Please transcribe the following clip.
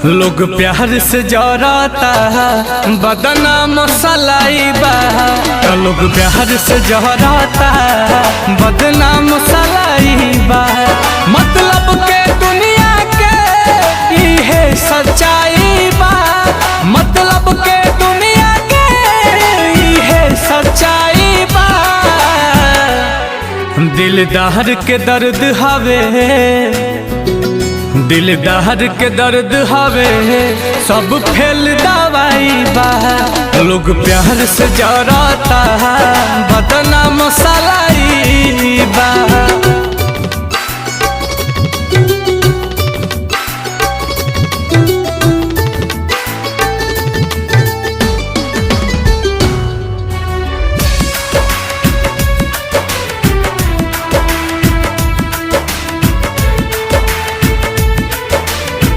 लोग प्यार से जराता बदना मसलाई बा। लोग प्यार से जराता बदना मसलाई बा। मतलब के दुनिया के इहे सच्चाई बा। मतलब के दुनिया के इहे सच्चाई बा। दिलदार के दर्द हवे, दिलदार के दर्द हवे सब फेल दवाई बा। लोग प्यार से जराता बदना मसलाई बा।